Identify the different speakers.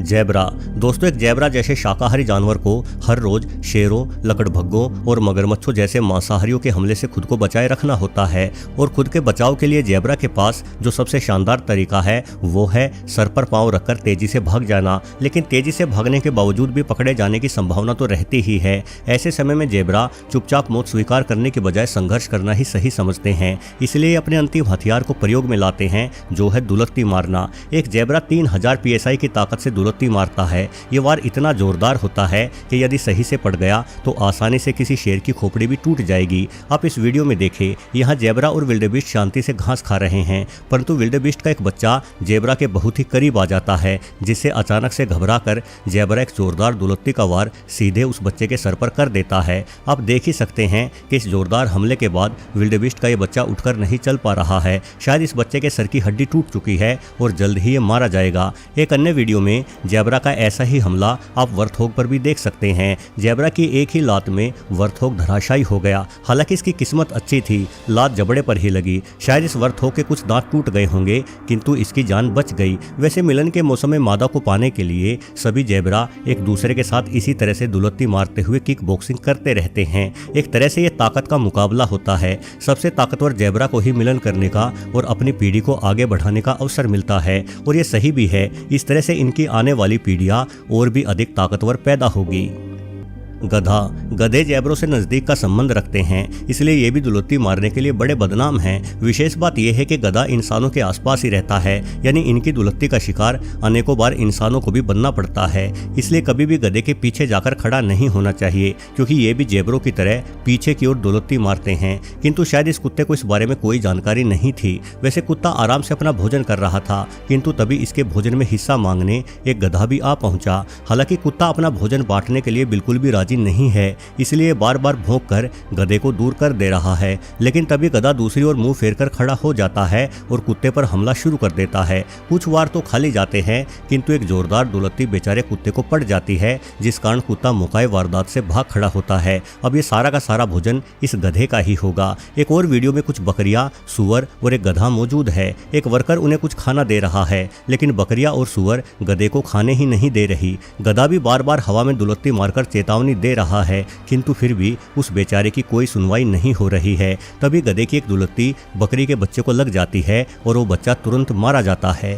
Speaker 1: Zebra. दोस्तों, एक zebra जैसे शाकाहारी जानवर को हर रोज शेरों, लकड़भग्गों और मगरमच्छों जैसे मांसाहारियों के हमले से खुद को बचाए रखना होता है और खुद के बचाव के लिए ज़ेब्रा के पास जो सबसे शानदार तरीका है वो है सर पर पांव रखकर तेजी से भाग जाना। लेकिन तेजी से भागने के बावजूद भी पकड़े जाने की संभावना तो रहती ही है। ऐसे समय में ज़ेब्रा चुपचाप मौत स्वीकार करने के बजाय संघर्ष करना ही सही समझते हैं, इसलिए अपने अंतिम हथियार को प्रयोग में लाते हैं, जो है दुलत्ती मारना। एक ज़ेब्रा 3000 PSI की ताकत से दुलत्ती मारता है। ये वार इतना जोरदार होता है कि यदि सही से पड़ गया तो आसानी से किसी शेर की खोपड़ी भी टूट जाएगी। आप इस वीडियो में देखें, यहाँ ज़ेब्रा और विल्डेबीस्ट शांति से घास खा रहे हैं, परंतु विल्डेबीस्ट का एक बच्चा ज़ेब्रा के बहुत ही करीब आ जाता है, जिससे अचानक से घबराकर ज़ेब्रा एक जोरदार दुलत्ती का वार सीधे उस बच्चे के सर पर कर देता है। आप देख ही सकते हैं कि इस जोरदार हमले के बाद विल्डेबीस्ट का ये बच्चा उठकर नहीं चल पा रहा है। शायद इस बच्चे के सर की हड्डी टूट चुकी है और जल्द ही ये मारा जाएगा। एक अन्य वीडियो में ज़ेब्रा का ऐसा ही हमला आप वर्थोग पर भी देख सकते हैं। ज़ेब्रा की एक ही लात में वर्थोग धराशायी हो गया। हालांकि इसकी किस्मत अच्छी थी, लात जबड़े पर ही लगी। शायद इस वर्थोग के कुछ दांत टूट गए होंगे, किंतु इसकी जान बच गई। वैसे मिलन के मौसम में मादा को पाने के लिए सभी ज़ेब्रा एक दूसरे के साथ इसी तरह से दुलत्ती मारते हुए किक बॉक्सिंग करते रहते हैं। एक तरह से ये ताकत का मुकाबला होता है। सबसे ताकतवर ज़ेब्रा को ही मिलन करने का और अपनी पीढ़ी को आगे बढ़ाने का अवसर मिलता है, और ये सही भी है। इस तरह से इनकी आने वाली पीढ़ियां और भी अधिक ताकतवर पैदा होगी। गधा। गधे ज़ेब्रों से नज़दीक का संबंध रखते हैं, इसलिए ये भी दुलत्ती मारने के लिए बड़े बदनाम हैं। विशेष बात यह है कि गधा इंसानों के आसपास ही रहता है, यानी इनकी दुलत्ती का शिकार अनेकों बार इंसानों को भी बनना पड़ता है। इसलिए कभी भी गधे के पीछे जाकर खड़ा नहीं होना चाहिए, क्योंकि ये भी ज़ेब्रों की तरह पीछे की ओर दुलत्ती मारते हैं। किंतु शायद इस कुत्ते को इस बारे में कोई जानकारी नहीं थी। वैसे कुत्ता आराम से अपना भोजन कर रहा था, किंतु तभी इसके भोजन में हिस्सा मांगने एक गधा भी आ पहुंचा। हालांकि कुत्ता अपना भोजन बांटने के लिए बिल्कुल भी राजी नहीं है, इसलिए बार बार भौंक कर गधे को दूर कर दे रहा है। लेकिन तभी गधा दूसरी ओर मुंह फेरकर खड़ा हो जाता है और कुत्ते पर हमला शुरू कर देता है। कुछ वार तो खाली जाते हैं, किंतु एक जोरदार दुलत्ती बेचारे कुत्ते को पड़ जाती है, जिस कारण कुत्ता मौके वारदात से भाग खड़ा होता है। अब ये सारा का सारा भोजन इस गधे का ही होगा। एक और वीडियो में कुछ बकरियां, सुअर और एक गधा मौजूद है। एक वर्कर उन्हें कुछ खाना दे रहा है, लेकिन बकरियां और सुअर गधे को खाने ही नहीं दे रही। गधा भी बार बार हवा में दुलत्ती मारकर चेतावनी दे रहा है, किंतु फिर भी उस बेचारे की कोई सुनवाई नहीं हो रही है। तभी गधे की एक दुलत्ती बकरी के बच्चे को लग जाती है और वो बच्चा तुरंत मारा जाता है।